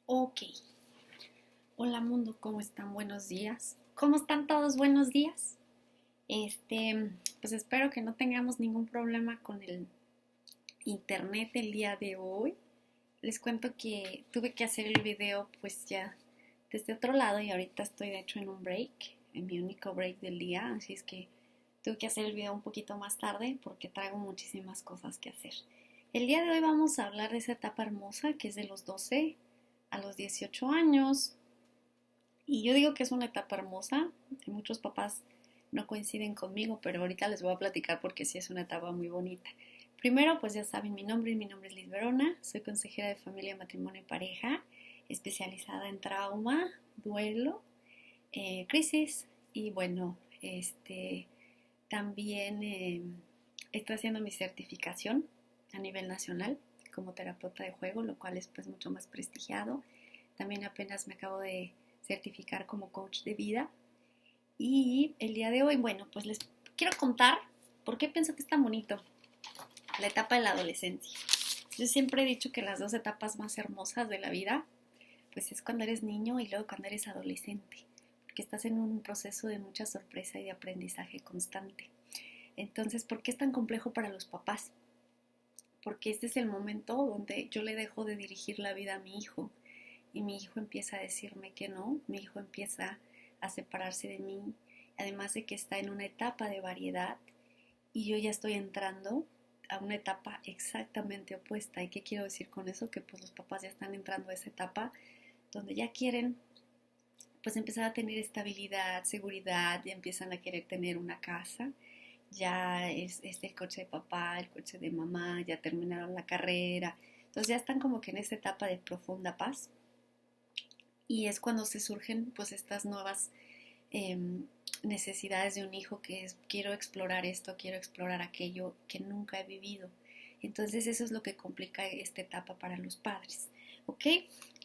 Ok, hola mundo, ¿cómo están? Buenos días. ¿Cómo están todos? Buenos días. Pues espero que no tengamos ningún problema con el internet el día de hoy. Les cuento que tuve que hacer el video pues ya desde otro lado y ahorita estoy de hecho en un break, en mi único break del día, así es que tuve que hacer el video un poquito más tarde porque traigo muchísimas cosas que hacer. El día de hoy vamos a hablar de esa etapa hermosa que es de los 12 a los 18 años. Y yo digo que es una etapa hermosa. Muchos papás no coinciden conmigo, pero ahorita les voy a platicar porque sí es una etapa muy bonita. Primero, pues ya saben mi nombre es Liz Verona, soy consejera de familia, matrimonio y pareja, especializada en trauma, duelo, crisis y bueno, también estoy haciendo mi certificación a nivel nacional como terapeuta de juego, lo cual es pues mucho más prestigiado. También apenas me acabo de certificar como coach de vida. Y el día de hoy, bueno, pues les quiero contar por qué pienso que es tan bonito la etapa de la adolescencia. Yo siempre he dicho que las dos etapas más hermosas de la vida, pues es cuando eres niño y luego cuando eres adolescente, porque estás en un proceso de mucha sorpresa y de aprendizaje constante. Entonces, ¿por qué es tan complejo para los papás? Porque este es el momento donde yo le dejo de dirigir la vida a mi hijo y mi hijo empieza a decirme que no, mi hijo empieza a separarse de mí, además de que está en una etapa de variedad y yo ya estoy entrando a una etapa exactamente opuesta. ¿Y qué quiero decir con eso? Que pues los papás ya están entrando a esa etapa donde ya quieren pues empezar a tener estabilidad, seguridad, ya empiezan a querer tener una casa, ya es el coche de papá, el coche de mamá, ya terminaron la carrera, entonces ya están como que en esta etapa de profunda paz y es cuando se surgen pues estas nuevas eh, necesidades de un hijo que es quiero explorar esto, quiero explorar aquello que nunca he vivido. Entonces eso es lo que complica esta etapa para los padres. ¿Ok?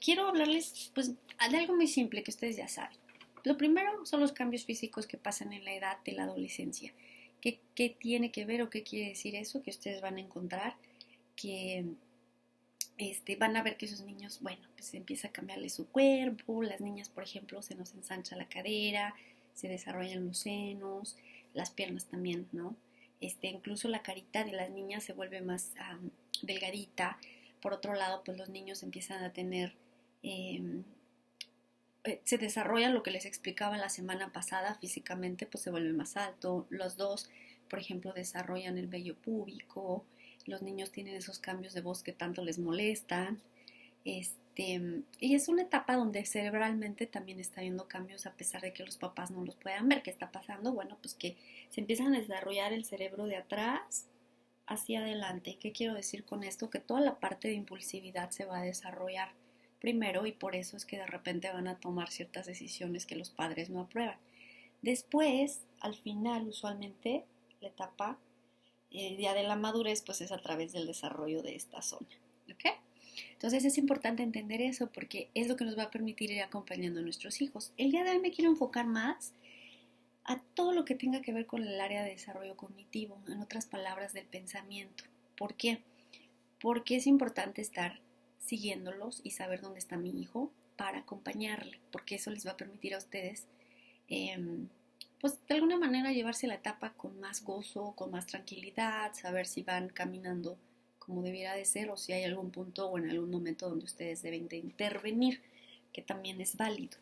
Quiero hablarles pues de algo muy simple que ustedes ya saben. Lo primero son los cambios físicos que pasan en la edad de la adolescencia. ¿Qué tiene que ver o qué quiere decir eso? Que ustedes van a encontrar que van a ver que esos niños, bueno, pues empieza a cambiarle su cuerpo, las niñas, por ejemplo, se nos ensancha la cadera, se desarrollan los senos, las piernas también, ¿no? Incluso la carita de las niñas se vuelve más delgadita. Por otro lado, pues los niños empiezan a tener, eh, se desarrolla lo que les explicaba la semana pasada, físicamente pues se vuelve más alto. Los dos, por ejemplo, desarrollan el vello púbico, los niños tienen esos cambios de voz que tanto les molestan. Y es una etapa donde cerebralmente también está habiendo cambios a pesar de que los papás no los puedan ver. ¿Qué está pasando? Bueno, pues que se empiezan a desarrollar el cerebro de atrás hacia adelante. ¿Qué quiero decir con esto? Que toda la parte de impulsividad se va a desarrollar primero y por eso es que de repente van a tomar ciertas decisiones que los padres no aprueban. Después, al final, usualmente, la etapa ya de la madurez pues es a través del desarrollo de esta zona. ¿Ok? Entonces es importante entender eso porque es lo que nos va a permitir ir acompañando a nuestros hijos. El día de hoy me quiero enfocar más a todo lo que tenga que ver con el área de desarrollo cognitivo, en otras palabras, del pensamiento. ¿Por qué? Porque es importante estar siguiéndolos y saber dónde está mi hijo para acompañarle, porque eso les va a permitir a ustedes, pues de alguna manera llevarse la etapa con más gozo, con más tranquilidad, saber si van caminando como debiera de ser o si hay algún punto o en algún momento donde ustedes deben de intervenir, que también es válido.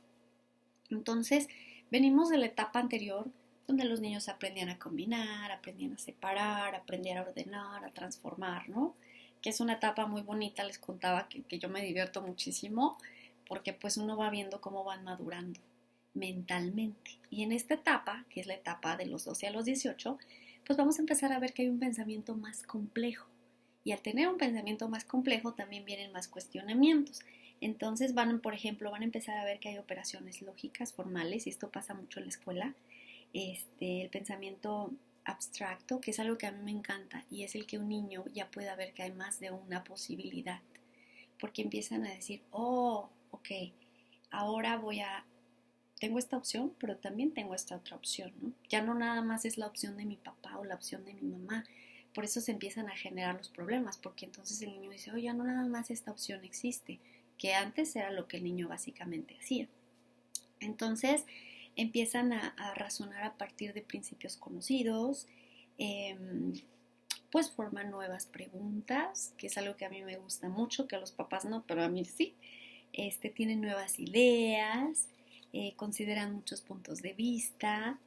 Entonces, venimos de la etapa anterior donde los niños aprendían a combinar, aprendían a separar, aprendían a ordenar, a transformar, ¿no? Que es una etapa muy bonita, les contaba que yo me divierto muchísimo porque pues uno va viendo cómo van madurando mentalmente. Y en esta etapa, que es la etapa de los 12 a los 18, pues vamos a empezar a ver que hay un pensamiento más complejo. Y al tener un pensamiento más complejo también vienen más cuestionamientos. Entonces por ejemplo, van a empezar a ver que hay operaciones lógicas, formales, y esto pasa mucho en la escuela. El pensamiento abstracto, que es algo que a mí me encanta, y es el que un niño ya pueda ver que hay más de una posibilidad. Porque empiezan a decir, oh, ok, ahora tengo esta opción, pero también tengo esta otra opción, ¿no? Ya no nada más es la opción de mi papá o la opción de mi mamá. Por eso se empiezan a generar los problemas, porque entonces el niño dice, oye, ya no nada más esta opción existe, que antes era lo que el niño básicamente hacía. Entonces empiezan a razonar a partir de principios conocidos, pues forman nuevas preguntas, que es algo que a mí me gusta mucho, que a los papás no, pero a mí sí. Tienen nuevas ideas, consideran muchos puntos de vista,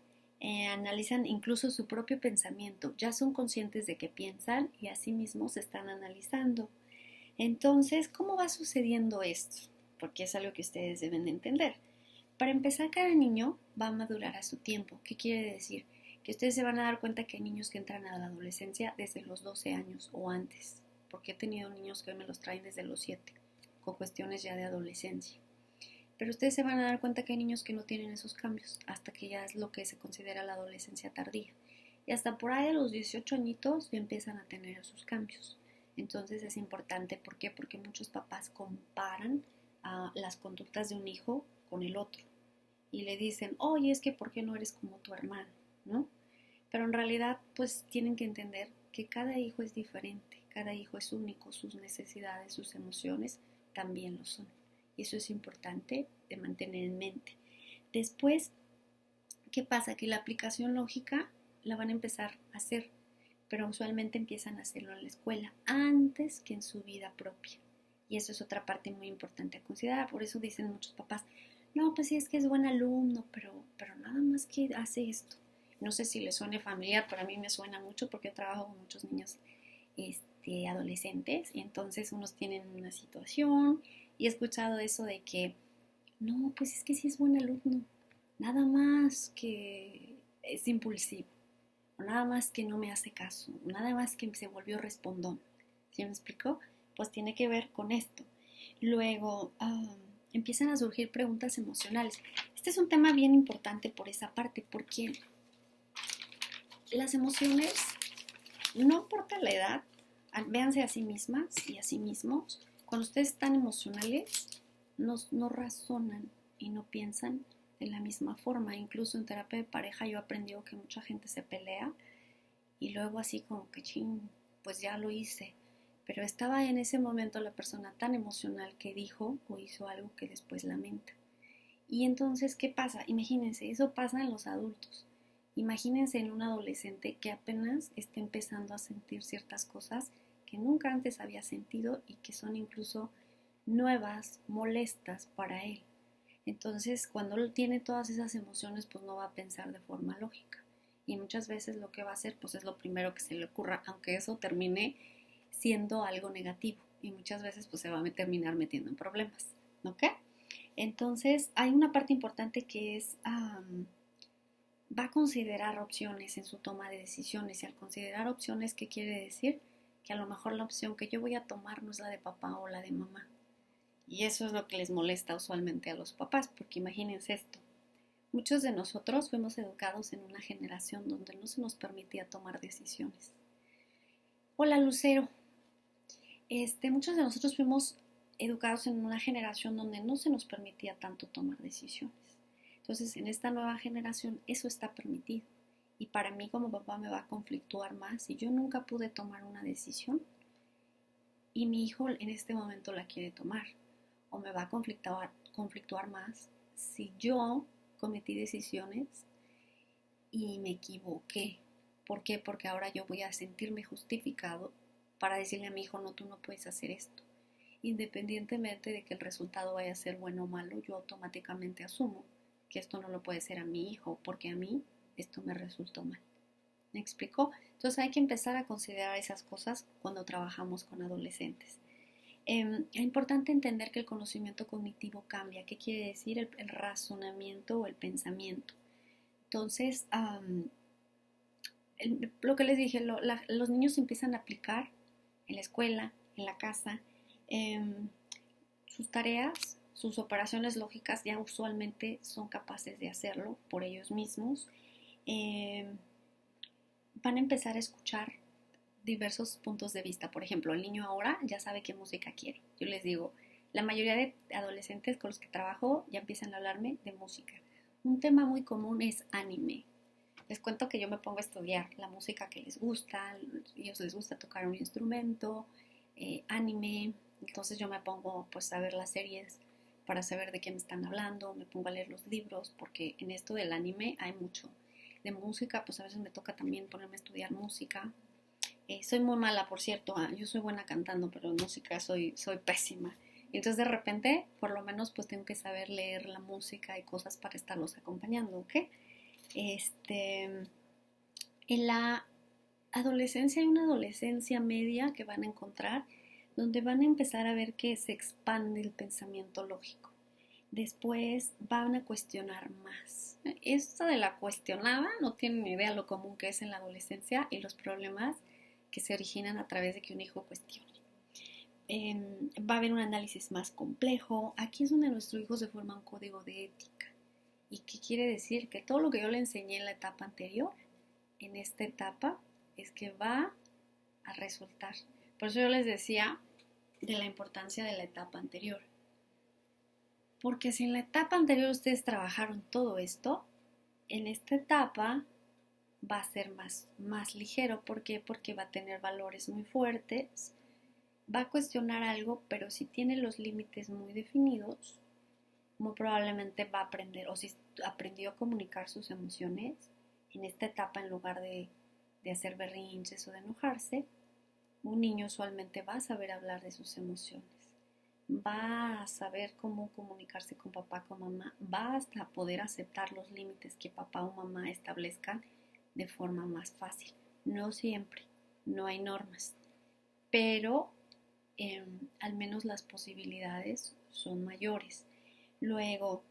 analizan incluso su propio pensamiento, ya son conscientes de que piensan y a sí mismos se están analizando. Entonces, ¿cómo va sucediendo esto? Porque es algo que ustedes deben de entender. Para empezar, cada niño va a madurar a su tiempo. ¿Qué quiere decir? Que ustedes se van a dar cuenta que hay niños que entran a la adolescencia desde los 12 años o antes, porque he tenido niños que hoy me los traen desde los 7, con cuestiones ya de adolescencia. Pero ustedes se van a dar cuenta que hay niños que no tienen esos cambios hasta que ya es lo que se considera la adolescencia tardía. Y hasta por ahí a los 18 añitos ya empiezan a tener esos cambios. Entonces es importante, ¿por qué? Porque muchos papás comparan las conductas de un hijo con el otro y le dicen, oye, es que ¿por qué no eres como tu hermano? ¿No? Pero en realidad pues tienen que entender que cada hijo es diferente, cada hijo es único, sus necesidades, sus emociones también lo son. Y eso es importante de mantener en mente. Después, ¿qué pasa? Que la aplicación lógica la van a empezar a hacer, pero usualmente empiezan a hacerlo en la escuela antes que en su vida propia. Y eso es otra parte muy importante a considerar. Por eso dicen muchos papás, no, pues sí es que es buen alumno, pero nada más que hace esto. No sé si le suene familiar, pero a mí me suena mucho porque yo trabajo con muchos niños adolescentes y entonces unos tienen una situación y he escuchado eso de que no, pues es que sí es buen alumno, nada más que es impulsivo, o nada más que no me hace caso, o nada más que se volvió respondón. ¿Sí me explicó? Pues tiene que ver con esto. Luego empiezan a surgir preguntas emocionales. Este es un tema bien importante por esa parte, porque las emociones, no importa la edad, véanse a sí mismas y a sí mismos, cuando ustedes están emocionales, no razonan y no piensan de la misma forma. Incluso en terapia de pareja yo he aprendido que mucha gente se pelea y luego así como que ching, pues ya lo hice. Pero estaba en ese momento la persona tan emocional que dijo o hizo algo que después lamenta. Y entonces, ¿qué pasa? Imagínense, eso pasa en los adultos. Imagínense en un adolescente que apenas está empezando a sentir ciertas cosas que nunca antes había sentido y que son incluso nuevas, molestas para él. Entonces, cuando él tiene todas esas emociones, pues no va a pensar de forma lógica. Y muchas veces lo que va a hacer, pues es lo primero que se le ocurra, aunque eso termine siendo algo negativo. Y muchas veces, pues se va a terminar metiendo en problemas. ¿Ok? Entonces, hay una parte importante que es, va a considerar opciones en su toma de decisiones. Y al considerar opciones, ¿qué quiere decir? Que a lo mejor la opción que yo voy a tomar no es la de papá o la de mamá. Y eso es lo que les molesta usualmente a los papás, porque imagínense esto. Muchos de nosotros fuimos educados en una generación donde no se nos permitía tomar decisiones. Hola, Lucero. Muchos de nosotros fuimos educados en una generación donde no se nos permitía tanto tomar decisiones. Entonces, en esta nueva generación eso está permitido. Y para mí como papá me va a conflictuar más si yo nunca pude tomar una decisión y mi hijo en este momento la quiere tomar. O me va a conflictuar más si yo cometí decisiones y me equivoqué. ¿Por qué? Porque ahora yo voy a sentirme justificado para decirle a mi hijo, no, tú no puedes hacer esto. Independientemente de que el resultado vaya a ser bueno o malo, yo automáticamente asumo que esto no lo puede ser a mi hijo, porque a mí esto me resultó mal. ¿Me explicó? Entonces hay que empezar a considerar esas cosas cuando trabajamos con adolescentes. Es importante entender que el conocimiento cognitivo cambia. ¿Qué quiere decir? El razonamiento o el pensamiento. Entonces, lo que les dije, los niños empiezan a aplicar en la escuela, en la casa, sus tareas, sus operaciones lógicas ya usualmente son capaces de hacerlo por ellos mismos. Van a empezar a escuchar diversos puntos de vista. Por ejemplo, el niño ahora ya sabe qué música quiere. Yo les digo, la mayoría de adolescentes con los que trabajo ya empiezan a hablarme de música. Un tema muy común es anime. Les cuento que yo me pongo a estudiar la música que les gusta, a ellos les gusta tocar un instrumento, anime, Entonces yo me pongo pues a ver las series para saber de qué me están hablando, me pongo a leer los libros, porque en esto del anime hay mucho. De música, pues a veces me toca también ponerme a estudiar música. Soy muy mala, por cierto, yo soy buena cantando, pero en música soy pésima. Entonces de repente, por lo menos, pues tengo que saber leer la música y cosas para estarlos acompañando, ¿ok? En la adolescencia hay una adolescencia media que van a encontrar donde van a empezar a ver que se expande el pensamiento lógico. Después van a cuestionar más. Esta de la cuestionada no tienen idea lo común que es en la adolescencia y los problemas que se originan a través de que un hijo cuestione. Va a haber un análisis más complejo. Aquí es donde nuestro hijo se forma un código de ética. ¿Y qué quiere decir? Que todo lo que yo le enseñé en la etapa anterior, en esta etapa, es que va a resultar. Por eso yo les decía de la importancia de la etapa anterior. Porque si en la etapa anterior ustedes trabajaron todo esto, en esta etapa va a ser más ligero. ¿Por qué? Porque va a tener valores muy fuertes, va a cuestionar algo, pero si tiene los límites muy definidos, muy probablemente va a aprender, o si aprendió a comunicar sus emociones, en esta etapa en lugar de hacer berrinches o de enojarse, un niño usualmente va a saber hablar de sus emociones, va a saber cómo comunicarse con papá, con mamá, va hasta poder aceptar los límites que papá o mamá establezcan de forma más fácil. No siempre, no hay normas, pero al menos las posibilidades son mayores. Luego,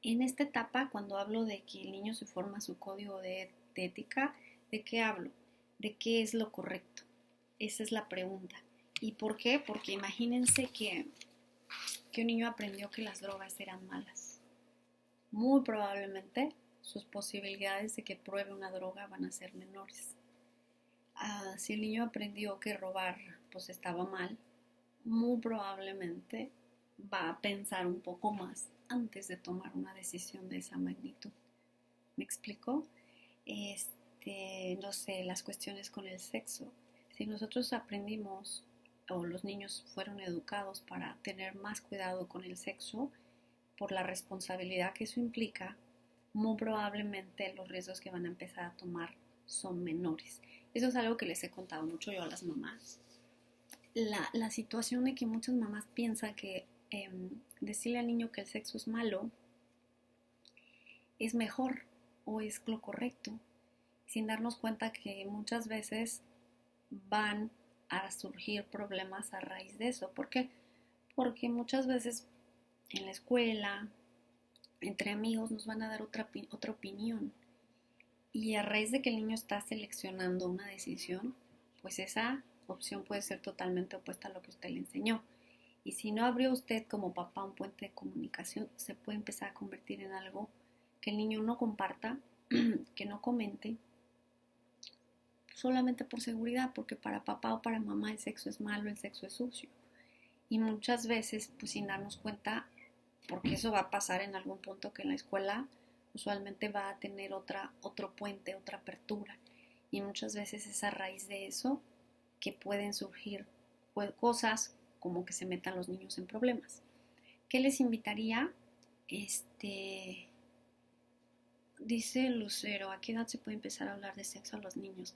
en esta etapa, cuando hablo de que el niño se forma su código de ética, ¿de qué hablo? ¿De qué es lo correcto? Esa es la pregunta. ¿Y por qué? Porque imagínense que un niño aprendió que las drogas eran malas. Muy probablemente sus posibilidades de que pruebe una droga van a ser menores. Si el niño aprendió que robar pues estaba mal, muy probablemente va a pensar un poco más antes de tomar una decisión de esa magnitud. ¿Me explico? No sé, las cuestiones con el sexo. Si nosotros aprendimos o los niños fueron educados para tener más cuidado con el sexo, por la responsabilidad que eso implica, muy probablemente los riesgos que van a empezar a tomar son menores. Eso es algo que les he contado mucho yo a las mamás. La situación de que muchas mamás piensan que decirle al niño que el sexo es malo es mejor o es lo correcto, sin darnos cuenta que muchas veces van a surgir problemas a raíz de eso. ¿Por qué? Porque muchas veces en la escuela, entre amigos, nos van a dar otra opinión. Y a raíz de que el niño está seleccionando una decisión, pues esa opción puede ser totalmente opuesta a lo que usted le enseñó. Y si no abrió usted como papá un puente de comunicación, se puede empezar a convertir en algo que el niño no comparta, que no comente, solamente por seguridad, porque para papá o para mamá el sexo es malo, el sexo es sucio. Y muchas veces, pues sin darnos cuenta, porque eso va a pasar en algún punto que en la escuela usualmente va a tener otro puente, otra apertura. Y muchas veces es a raíz de eso que pueden surgir cosas como que se metan los niños en problemas. ¿Qué les invitaría? Dice Lucero, ¿a qué edad se puede empezar a hablar de sexo a los niños?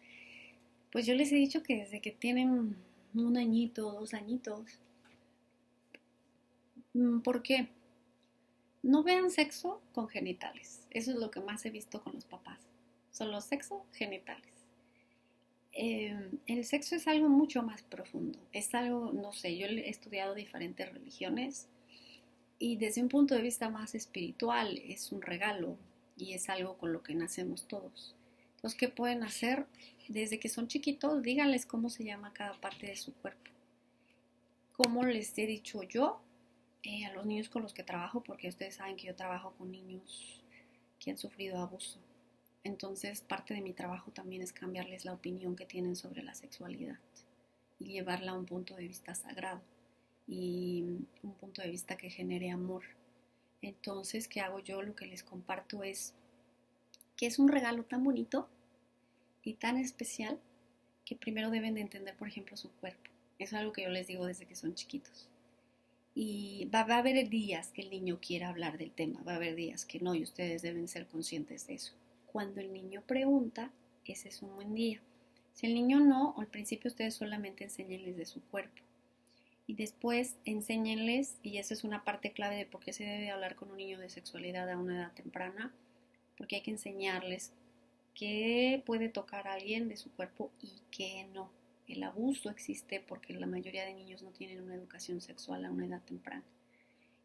Pues yo les he dicho que desde que tienen 1 añito, 2 añitos. ¿Por qué? No vean sexo con genitales. Eso es lo que más he visto con los papás. Solo sexo, genitales. El sexo es algo mucho más profundo. Es algo, no sé, yo he estudiado diferentes religiones y desde un punto de vista más espiritual es un regalo y es algo con lo que nacemos todos. Entonces, ¿qué pueden hacer? Desde que son chiquitos, díganles cómo se llama cada parte de su cuerpo. Como les he dicho yo, a los niños con los que trabajo, porque ustedes saben que yo trabajo con niños que han sufrido abuso. Entonces, parte de mi trabajo también es cambiarles la opinión que tienen sobre la sexualidad y llevarla a un punto de vista sagrado y un punto de vista que genere amor. Entonces, ¿qué hago yo? Lo que les comparto es que es un regalo tan bonito y tan especial que primero deben de entender, por ejemplo, su cuerpo. Es algo que yo les digo desde que son chiquitos. Y va a haber días que el niño quiera hablar del tema, va a haber días que no, y ustedes deben ser conscientes de eso. Cuando el niño pregunta, ese es un buen día. Si el niño no, al principio ustedes solamente enséñenles de su cuerpo. Y después enséñenles, y esa es una parte clave de por qué se debe hablar con un niño de sexualidad a una edad temprana, porque hay que enseñarles qué puede tocar a alguien de su cuerpo y qué no. El abuso existe porque la mayoría de niños no tienen una educación sexual a una edad temprana.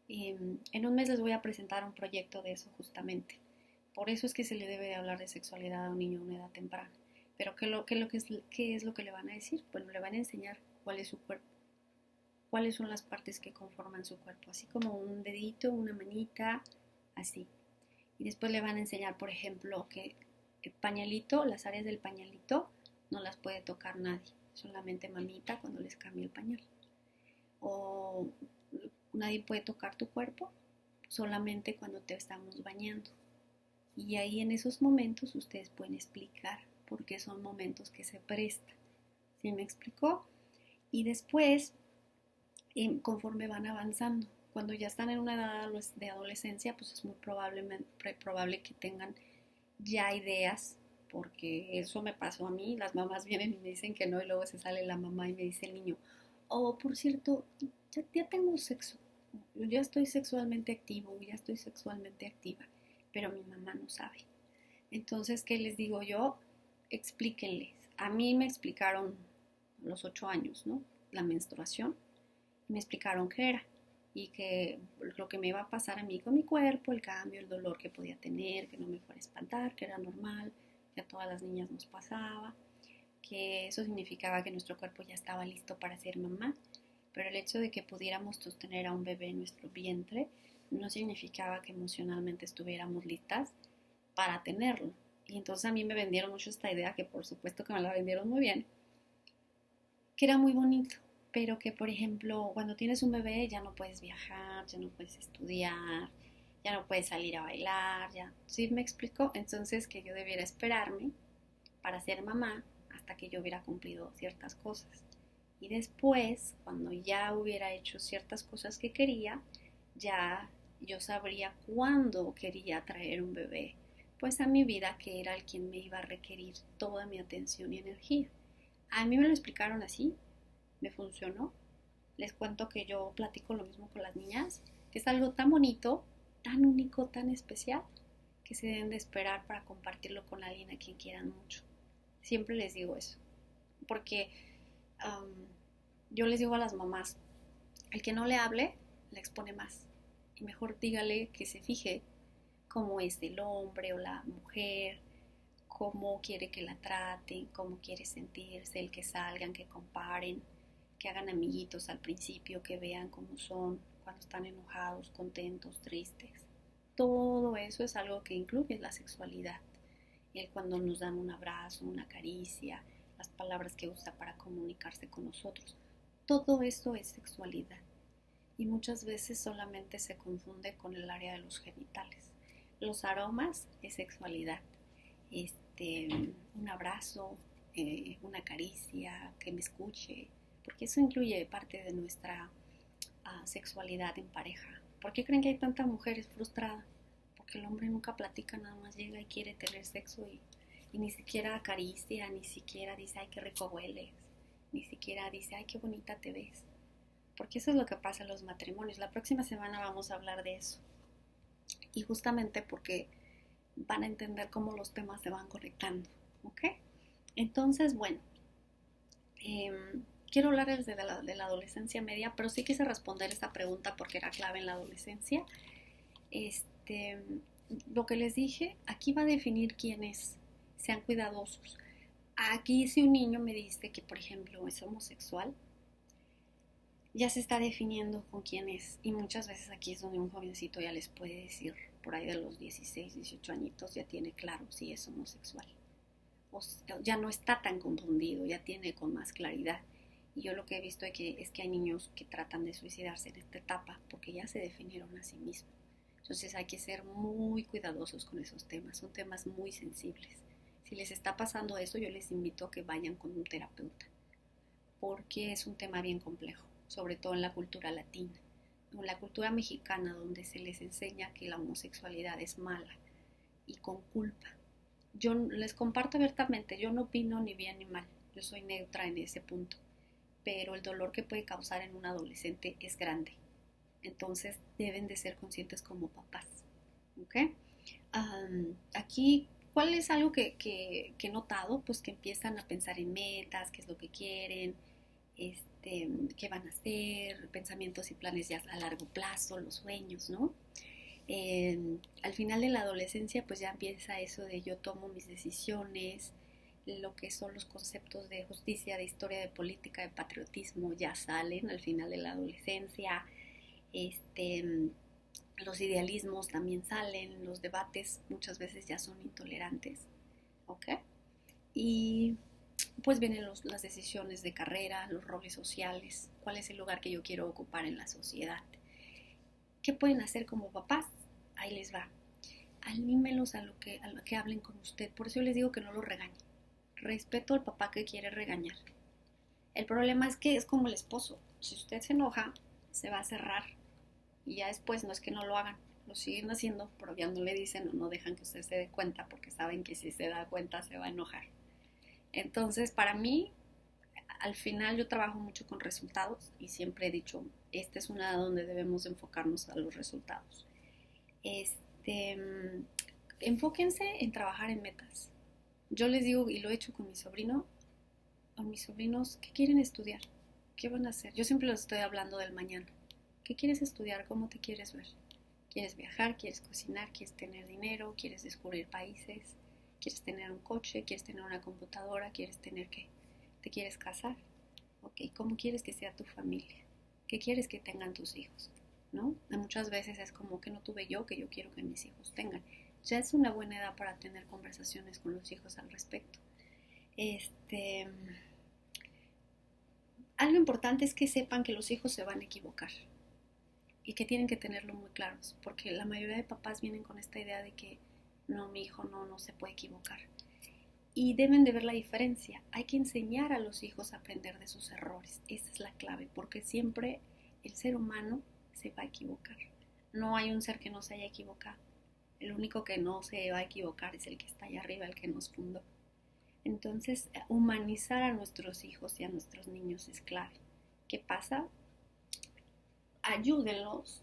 En un mes les voy a presentar un proyecto de eso justamente. Por eso es que se le debe de hablar de sexualidad a un niño a una edad temprana. Pero ¿qué es lo que le van a decir? Bueno, le van a enseñar cuál es su cuerpo, cuáles son las partes que conforman su cuerpo, así como un dedito, una manita, así. Y después le van a enseñar, por ejemplo, que el pañalito, las áreas del pañalito, no las puede tocar nadie, solamente mamita cuando les cambie el pañal. O nadie puede tocar tu cuerpo, solamente cuando te estamos bañando. Y ahí en esos momentos ustedes pueden explicar por qué son momentos que se prestan. ¿Sí me explicó? Y después, conforme van avanzando, cuando ya están en una edad de adolescencia, pues es muy probable que tengan ya ideas, porque eso me pasó a mí, las mamás vienen y me dicen que no, y luego se sale la mamá y me dice el niño, oh, por cierto, ya tengo sexo, ya estoy sexualmente activo, ya estoy sexualmente activa, pero mi mamá no sabe. Entonces, ¿qué les digo yo? Explíquenles. A mí me explicaron a los 8 años, ¿no? La menstruación, me explicaron qué era y que lo que me iba a pasar a mí con mi cuerpo, el cambio, el dolor que podía tener, que no me fuera a espantar, que era normal, que a todas las niñas nos pasaba, que eso significaba que nuestro cuerpo ya estaba listo para ser mamá, pero el hecho de que pudiéramos sostener a un bebé en nuestro vientre no significaba que emocionalmente estuviéramos listas para tenerlo. Y entonces a mí me vendieron mucho esta idea, que por supuesto que me la vendieron muy bien, que era muy bonito, pero que por ejemplo cuando tienes un bebé ya no puedes viajar, ya no puedes estudiar, ya no puedes salir a bailar, ya. ¿Sí me explico? Entonces que yo debiera esperarme para ser mamá hasta que yo hubiera cumplido ciertas cosas. Y después, cuando ya hubiera hecho ciertas cosas que quería, ya yo sabría cuándo quería traer un bebé, pues a mi vida, que era el quien me iba a requerir toda mi atención y energía. A mí me lo explicaron así, me funcionó. Les cuento que yo platico lo mismo con las niñas, que es algo tan bonito, tan único, tan especial, que se deben de esperar para compartirlo con alguien a quien quieran mucho. Siempre les digo eso, porque um, yo les digo a las mamás, el que no le hable, le expone más. Y mejor dígale que se fije cómo es el hombre o la mujer, cómo quiere que la traten, cómo quiere sentirse, el que salgan, que comparen, que hagan amiguitos al principio, que vean cómo son cuando están enojados, contentos, tristes. Todo eso es algo que incluye la sexualidad. El cuando nos dan un abrazo, una caricia, las palabras que usa para comunicarse con nosotros. Todo eso es sexualidad. Y muchas veces solamente se confunde con el área de los genitales. Los aromas es sexualidad. Un abrazo, una caricia, que me escuche, porque eso incluye parte de nuestra sexualidad en pareja. ¿Por qué creen que hay tantas mujeres frustradas? Porque el hombre nunca platica, nada más llega y quiere tener sexo y ni siquiera acaricia, ni siquiera dice, ay, qué rico hueles, ni siquiera dice, ay, qué bonita te ves. Porque eso es lo que pasa en los matrimonios. La próxima semana vamos a hablar de eso. Y justamente porque van a entender cómo los temas se van conectando, ¿ok? Entonces, bueno, quiero hablarles de la adolescencia media, pero sí quise responder esta pregunta porque era clave en la adolescencia. Lo que les dije, aquí va a definir quiénes sean cuidadosos. Aquí si un niño me dice que, por ejemplo, es homosexual, ya se está definiendo con quién es. Y muchas veces aquí es donde un jovencito ya les puede decir, por ahí de los 16, 18 añitos, ya tiene claro si es homosexual. O ya no está tan confundido, ya tiene con más claridad. Y yo lo que he visto es que hay niños que tratan de suicidarse en esta etapa porque ya se definieron a sí mismos. Entonces hay que ser muy cuidadosos con esos temas, son temas muy sensibles. Si les está pasando eso, yo les invito a que vayan con un terapeuta, porque es un tema bien complejo, sobre todo en la cultura latina, en la cultura mexicana, donde se les enseña que la homosexualidad es mala y con culpa. Yo les comparto abiertamente, yo no opino ni bien ni mal, yo soy neutra en ese punto, pero el dolor que puede causar en un adolescente es grande. Entonces deben de ser conscientes como papás. ¿Ok? Aquí, ¿cuál es algo que he notado? Pues que empiezan a pensar en metas, qué es lo que quieren, qué van a hacer, pensamientos y planes ya a largo plazo, los sueños, ¿no? Al final de la adolescencia pues ya empieza eso de yo tomo mis decisiones, lo que son los conceptos de justicia, de historia, de política, de patriotismo ya salen al final de la adolescencia. Los idealismos también salen, los debates muchas veces ya son intolerantes, ¿ok? Y pues vienen las decisiones de carrera, los roles sociales, cuál es el lugar que yo quiero ocupar en la sociedad. ¿Qué pueden hacer como papás? Ahí les va. Anímelos a lo que hablen con usted. Por eso yo les digo que no lo regañen. Respeto al papá que quiere regañar. El problema es que es como el esposo. Si usted se enoja, se va a cerrar. Y ya después no es que no lo hagan, lo siguen haciendo, pero ya no le dicen o no dejan que usted se dé cuenta porque saben que si se da cuenta se va a enojar. Entonces, para mí, al final yo trabajo mucho con resultados y siempre he dicho, esta es una donde debemos enfocarnos a los resultados. Enfóquense en trabajar en metas. Yo les digo, y lo he hecho con mi sobrino, a mis sobrinos, ¿qué quieren estudiar? ¿Qué van a hacer? Yo siempre les estoy hablando del mañana. ¿Qué quieres estudiar? ¿Cómo te quieres ver? ¿Quieres viajar? ¿Quieres cocinar? ¿Quieres tener dinero? ¿Quieres descubrir países? ¿Quieres tener un coche? ¿Quieres tener una computadora? ¿Quieres tener qué? ¿Te quieres casar? Ok, ¿cómo quieres que sea tu familia? ¿Qué quieres que tengan tus hijos? ¿No? Muchas veces es como que no tuve yo, que yo quiero que mis hijos tengan. Ya es una buena edad para tener conversaciones con los hijos al respecto. Algo importante es que sepan que los hijos se van a equivocar y que tienen que tenerlo muy claros, porque la mayoría de papás vienen con esta idea de que no, mi hijo no se puede equivocar. Y deben de ver la diferencia. Hay que enseñar a los hijos a aprender de sus errores. Esa es la clave, porque siempre el ser humano se va a equivocar. No hay un ser que no se haya equivocado. El único que no se va a equivocar es el que está allá arriba, el que nos fundó. Entonces, humanizar a nuestros hijos y a nuestros niños es clave. ¿Qué pasa? Ayúdenlos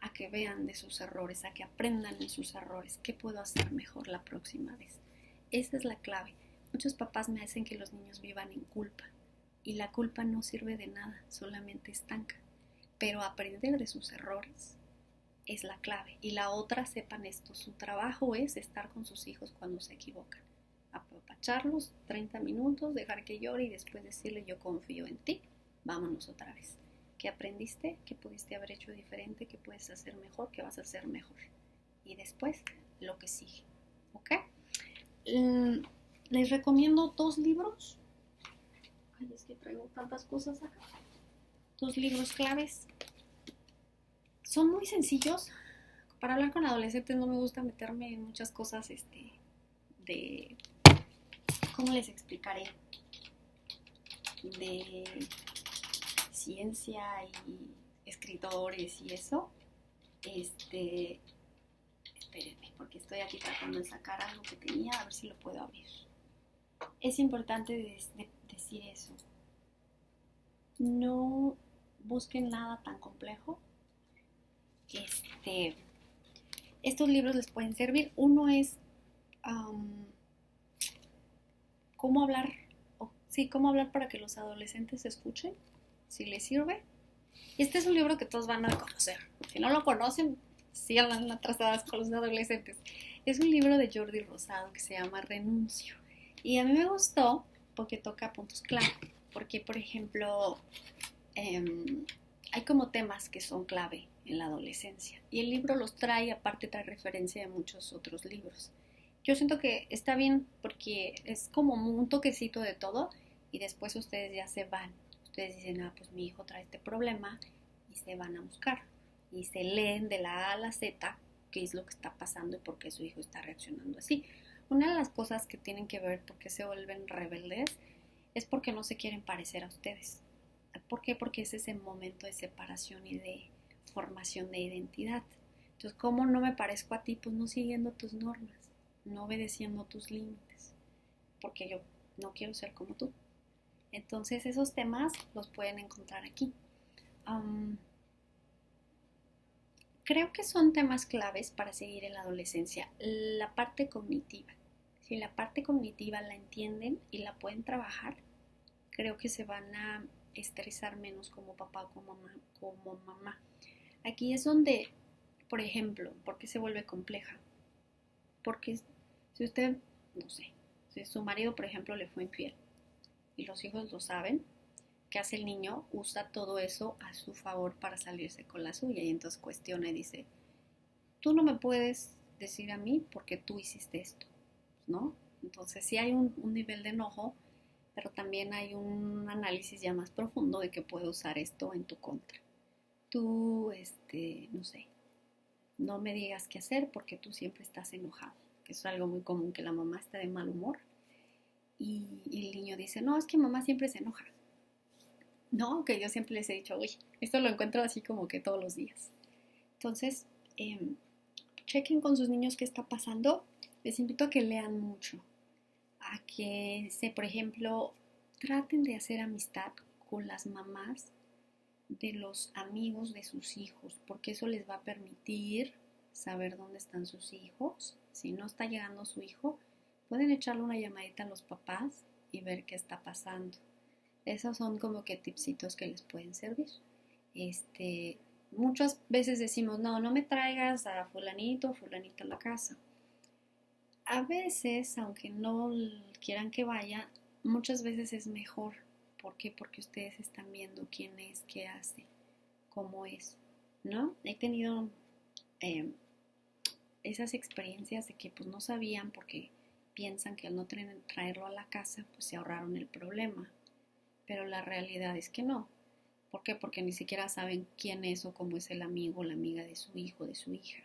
a que vean de sus errores, a que aprendan de sus errores. ¿Qué puedo hacer mejor la próxima vez? Esa es la clave. Muchos papás me hacen que los niños vivan en culpa y la culpa no sirve de nada, solamente estanca. Pero aprender de sus errores es la clave. Y la otra, sepan esto, su trabajo es estar con sus hijos cuando se equivocan. Apapacharlos 30 minutos, dejar que llore y después decirle yo confío en ti, vámonos otra vez. ¿Qué aprendiste? ¿Qué pudiste haber hecho diferente? ¿Qué puedes hacer mejor? ¿Qué vas a hacer mejor? Y después lo que sigue. ¿Ok? Les recomiendo 2 libros. Ay, es que traigo tantas cosas acá. 2 libros claves. Son muy sencillos. Para hablar con adolescentes no me gusta meterme en muchas cosas de... ¿Cómo les explicaré? De ciencia y escritores y eso. Espérenme, porque estoy aquí tratando de sacar algo que tenía, a ver si lo puedo abrir. Es importante decir eso. No busquen nada tan complejo. Estos libros les pueden servir. Uno es cómo hablar, cómo hablar para que los adolescentes escuchen, si les sirve. Este es un libro que todos van a conocer. Si no lo conocen, sí andan atrasadas con los adolescentes. Es un libro de Jordi Rosado que se llama Renuncio. Y a mí me gustó porque toca puntos clave. Porque, por ejemplo, hay como temas que son clave en la adolescencia. Y el libro los trae, aparte trae referencia de muchos otros libros. Yo siento que está bien porque es como un toquecito de todo y después ustedes ya se van. Ustedes dicen, pues mi hijo trae este problema y se van a buscar. Y se leen de la A a la Z qué es lo que está pasando y por qué su hijo está reaccionando así. Una de las cosas que tienen que ver por qué se vuelven rebeldes es porque no se quieren parecer a ustedes. ¿Por qué? Porque es ese momento de separación y de formación de identidad. Entonces, ¿cómo no me parezco a ti? Pues no siguiendo tus normas, no obedeciendo tus límites, porque yo no quiero ser como tú. Entonces, esos temas los pueden encontrar aquí. Um, Creo que son temas claves para seguir en la adolescencia. La parte cognitiva. Si la parte cognitiva la entienden y la pueden trabajar, creo que se van a estresar menos como papá o como mamá. Aquí es donde, por ejemplo, ¿por qué se vuelve compleja? Porque si usted, no sé, si su marido, por ejemplo, le fue infiel y los hijos lo saben, ¿qué hace el niño? Usa todo eso a su favor para salirse con la suya y entonces cuestiona y dice, tú no me puedes decir a mí porque tú hiciste esto, ¿no? Entonces sí hay un nivel de enojo, pero también hay un análisis ya más profundo de que puede usar esto en tu contra. Tú, no sé, no me digas qué hacer porque tú siempre estás enojado, que es algo muy común, que la mamá está de mal humor y el niño dice, no, es que mamá siempre se enoja. No, que yo siempre les he dicho, uy, esto lo encuentro así como que todos los días. Entonces, chequen con sus niños qué está pasando. Les invito a que lean mucho, a que, por ejemplo, traten de hacer amistad con las mamás de los amigos de sus hijos, porque eso les va a permitir saber dónde están sus hijos. Si no está llegando su hijo, pueden echarle una llamadita a los papás y ver qué está pasando. Esos son como que tipsitos que les pueden servir. Muchas veces decimos, no, no me traigas a fulanito o fulanita a la casa. A veces, aunque no quieran que vaya, muchas veces es mejor. ¿Por qué? Porque ustedes están viendo quién es, qué hace, cómo es, ¿no? He tenido esas experiencias de que pues no sabían porque piensan que al no traerlo a la casa pues se ahorraron el problema, pero la realidad es que no. ¿Por qué? Porque ni siquiera saben quién es o cómo es el amigo o la amiga de su hijo, de su hija.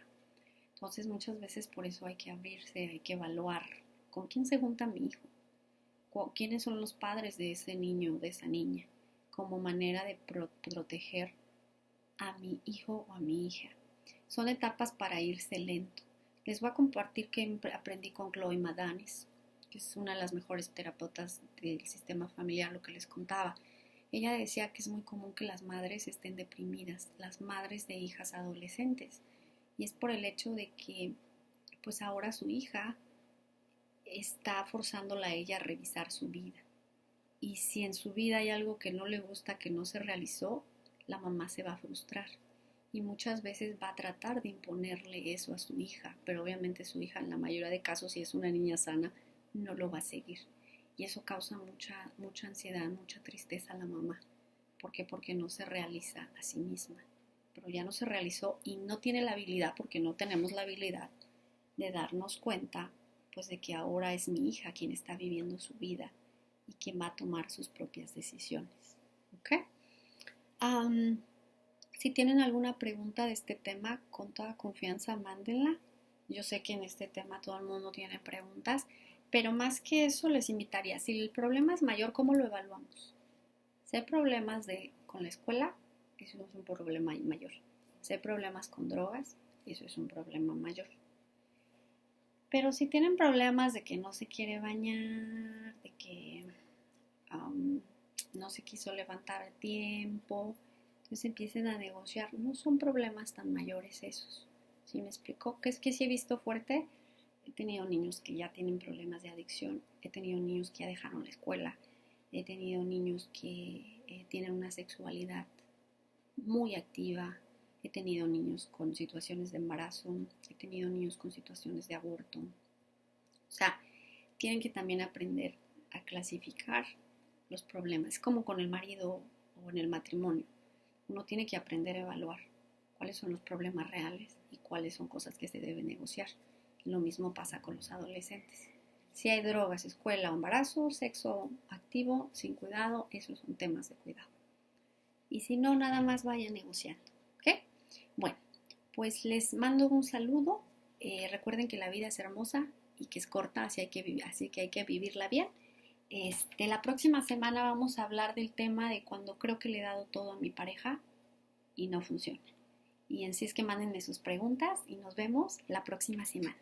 Entonces muchas veces por eso hay que abrirse, hay que evaluar con quién se junta mi hijo, quiénes son los padres de ese niño o de esa niña, como manera de proteger a mi hijo o a mi hija. Son etapas para irse lento. Les voy a compartir que aprendí con Chloe Madanes, que es una de las mejores terapeutas del sistema familiar, lo que les contaba. Ella decía que es muy común que las madres estén deprimidas, las madres de hijas adolescentes, y es por el hecho de que pues ahora su hija está forzándola a ella a revisar su vida. Y si en su vida hay algo que no le gusta, que no se realizó, la mamá se va a frustrar. Y muchas veces va a tratar de imponerle eso a su hija, pero obviamente su hija en la mayoría de casos, si es una niña sana, no lo va a seguir. Y eso causa mucha ansiedad, mucha tristeza a la mamá. ¿Por qué? Porque no se realiza a sí misma. Pero ya no se realizó y no tiene la habilidad, porque no tenemos la habilidad de darnos cuenta pues de que ahora es mi hija quien está viviendo su vida y quien va a tomar sus propias decisiones. ¿Ok? Si tienen alguna pregunta de este tema, con toda confianza mándenla. Yo sé que en este tema todo el mundo tiene preguntas, pero más que eso les invitaría, si el problema es mayor, ¿cómo lo evaluamos? Si hay problemas con la escuela, eso es un problema mayor. Si hay problemas con drogas, eso es un problema mayor. Pero si tienen problemas de que no se quiere bañar, de que no se quiso levantar a tiempo, entonces empiecen a negociar. No son problemas tan mayores esos. ¿Sí me explico? Que es que sí he visto fuerte. He tenido niños que ya tienen problemas de adicción. He tenido niños que ya dejaron la escuela. He tenido niños que tienen una sexualidad muy activa. He tenido niños con situaciones de embarazo. He tenido niños con situaciones de aborto. O sea, tienen que también aprender a clasificar los problemas. Es como con el marido o en el matrimonio. Uno tiene que aprender a evaluar cuáles son los problemas reales y cuáles son cosas que se deben negociar. Lo mismo pasa con los adolescentes. Si hay drogas, escuela o embarazo, sexo activo, sin cuidado, esos son temas de cuidado. Y si no, nada más vayan negociando. ¿Ok? Bueno, pues les mando un saludo. Recuerden que la vida es hermosa y que es corta, así que hay que vivirla bien. La próxima semana vamos a hablar del tema de cuando creo que le he dado todo a mi pareja y no funciona. Y así es que mándenme sus preguntas y nos vemos la próxima semana.